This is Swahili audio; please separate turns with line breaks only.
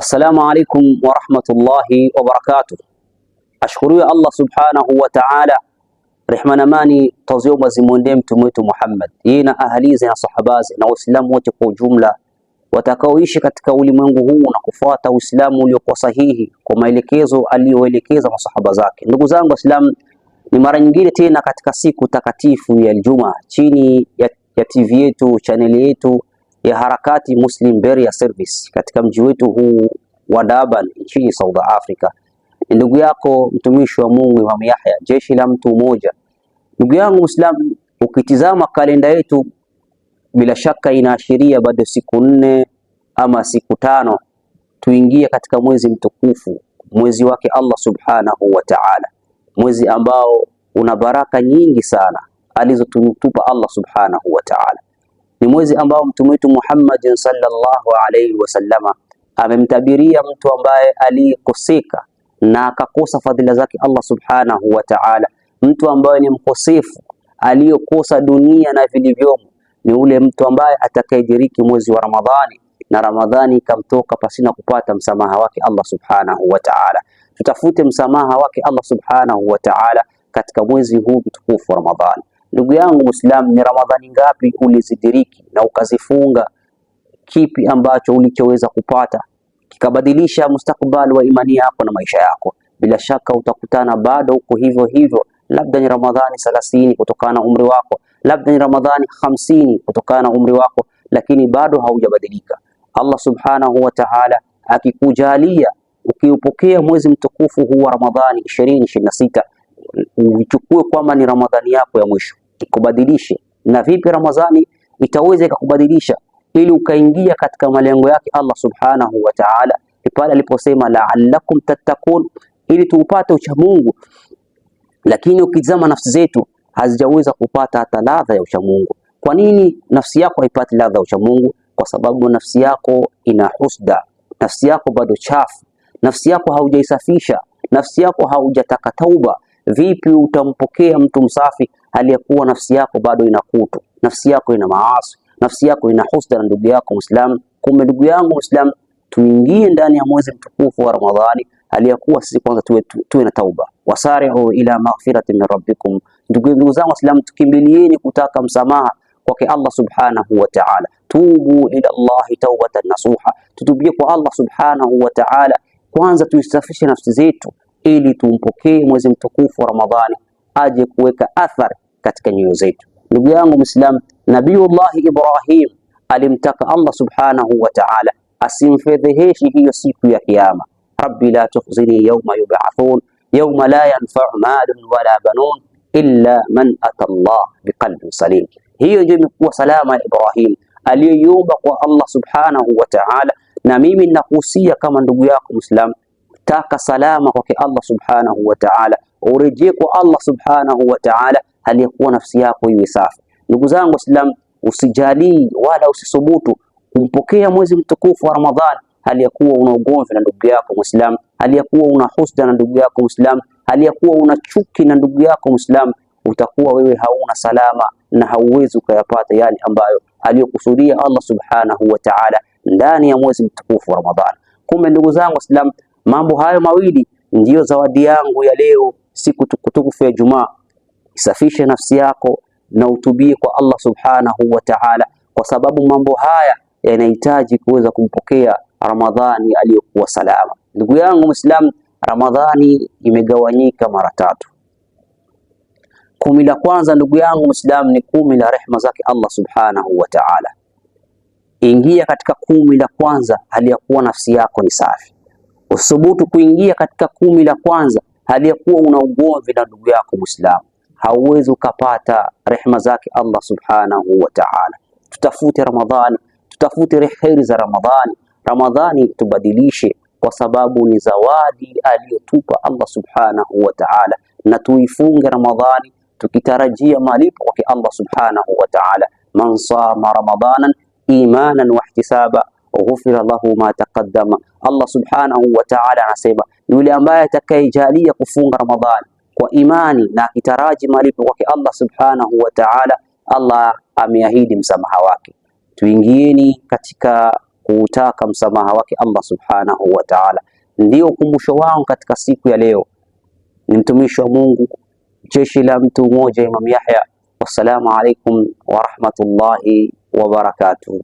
Assalamu alaikum wa rahmatullahi wa barakatuh. Ashukuru ya Allah subhanahu wa ta'ala, rehma na amani tazioba zimwendee mtume wetu Muhammad, yeye na ahalize na sahabaze na waislamu wote kwa ujumla watakaoishi katika ulimwengu huu na kufuata Uislamu uliokuwa sahihi kwa maelekezo aliyoelekeza masahaba zake. Ndugu zangu Waislamu, ni mara nyingine tena katika siku takatifu ya Ijumaa chini ya TV yetu, channel yetu ya Harakati Muslim Beria Service katika mji wetu huu wa Durban nchini South Africa. Ndugu yako mtumishi wa Mungu Imam Yahya, jeshi la mtu mmoja. Ndugu yangu Muislamu, ukitizama kalenda yetu bila shaka inaashiria bado siku 4 ama siku 5 tuingie katika mwezi mtukufu, mwezi wake Allah subhanahu wa ta'ala, mwezi ambao una baraka nyingi sana alizotupa Allah subhanahu wa ta'ala. Ni mwezi ambao mtume wetu Muhammad sallallahu alayhi wasallama amemtabiria mtu ambaye aliyekoseka na akakosa fadhila zake Allah subhanahu wa ta'ala, mtu ambaye ni mkosefu aliyokosa dunia na vilivyomo, ni ule mtu ambaye atakayediriki mwezi wa Ramadhani na Ramadhani ikamtoka pasina kupata msamaha wake Allah subhanahu wa ta'ala. Tutafute msamaha wake Allah subhanahu wa ta'ala katika mwezi huu mtukufu wa Ramadhani. Ndugu yangu Muislamu, ni Ramadhani ngapi ulizidiriki na ukazifunga? Kipi ambacho ulichoweza kupata kikabadilisha mustakbali wa imani yako na maisha yako? Bila shaka utakutana bado uko hivyo hivyo. Labda ni Ramadhani 30 kutokana na umri wako, labda ni Ramadhani 50 kutokana na umri wako, lakini bado haujabadilika. Allah subhanahu wa ta'ala akikujalia ukiupokea mwezi mtukufu huu wa Ramadhani 2026, uichukue kwamba ni Ramadhani yako ya mwisho, ikubadilishe. Na vipi Ramadhani itaweza ikakubadilisha ili ukaingia katika malengo yake Allah subhanahu wa ta'ala? Pale aliposema la'allakum tattaqun, ili tuupate ucha Mungu. Lakini ukizama nafsi zetu hazijaweza kupata hata ladha ya ucha Mungu. Kwa nini nafsi yako haipati ladha ya ucha Mungu? Kwa sababu nafsi yako ina husda, nafsi yako bado chafu, nafsi yako haujaisafisha, nafsi yako haujataka tauba. Vipi utampokea mtu msafi aliyekuwa nafsi yako bado ina kutu, nafsi yako ina maasi, nafsi yako ina husda na ndugu yako Muislamu? Kumbe ndugu yangu Muislamu, tuingie ndani ya mwezi mtukufu wa Ramadhani aliyekuwa sisi kwanza tuwe na tauba. Wasari'u ila maghfiratin min rabbikum. Ndugu zangu Waislamu, tukimbilieni kutaka msamaha kwake Allah subhanahu wa ta'ala. Tubu ila Allahi taubatan nasuha, tutubie kwa Allah subhanahu wa ta'ala. Kwanza tuisafishe nafsi zetu ili tumpokee mwezi mtukufu wa Ramadhani aje kuweka athari katika nyoyo zetu. Ndugu yangu Muislamu, Nabiullah Ibrahim alimtaka Allah subhanahu wa ta'ala asimfedheheshi hiyo siku ya Kiyama. Rabbi la tukhzini yawma yub'athun yawma la yanfa'u malun wala banun illa man ata Allah biqalbin salim. Hiyo ndio imekuwa salama ya Ibrahim aliyoiomba kwa Allah subhanahu wa ta'ala. Na mimi ninakuhusia kama ndugu yako Muislamu, taka salama kwake Allah subhanahu wa ta'ala, urejee kwa Allah subhanahu wa ta'ala aliyekuwa nafsi yako iwe safi. Ndugu zangu Waislamu, usijali wala usisubutu kumpokea mwezi mtukufu wa Ramadhani aliyekuwa una ugomvi na ndugu yako Muislamu, aliyekuwa una husda na ndugu yako Muislamu, aliyekuwa una chuki na ndugu yako Muislamu. Utakuwa wewe hauna salama na hauwezi ukayapata yale ambayo aliyokusudia Allah subhanahu wa ta'ala ndani ya mwezi mtukufu wa Ramadhani. Kumbe ndugu zangu Waislamu, mambo hayo mawili ndiyo zawadi yangu ya leo, siku tukufu ya Ijumaa. Isafishe nafsi yako na utubie kwa Allah subhanahu wa ta'ala, kwa sababu mambo haya yanahitaji kuweza kumpokea Ramadhani aliyokuwa salama. Ndugu yangu Muislamu, Ramadhani imegawanyika mara 3. 10 la kwanza ndugu yangu Muislamu ni 10 la rehema zake Allah subhanahu wa ta'ala. Ingia katika 10 la kwanza hali ya kuwa nafsi yako ni safi. Usubutu kuingia katika 10 la kwanza hali ya kuwa una ugomvi na ndugu yako Muislamu, hauwezi ukapata rehema zake Allah subhanahu wa ta'ala. Tutafute Ramadhani, tutafute kheri za Ramadhani. Ramadhani tubadilishe, kwa sababu ni zawadi aliyotupa Allah subhanahu wa ta'ala, na tuifunge Ramadhani tukitarajia malipo kwake Allah subhanahu wa ta'ala. Man sama ramadanan imanan wa ihtisaba ghufira lahu ma taqaddama. Allah subhanahu wa ta'ala anasema, yule ambaye atakayejalia kufunga Ramadhani kwa imani na akitaraji malipo kwake Allah subhanahu wa ta'ala, Allah ameahidi msamaha wake. Tuingieni katika kutaka msamaha wake Allah subhanahu wa ta'ala. Ndio ukumbusho wangu katika siku ya leo. Ni mtumishi wa Mungu, jeshi la mtu mmoja, Imam Yahya. Wassalamu alaikum wa rahmatullahi wa barakatuh.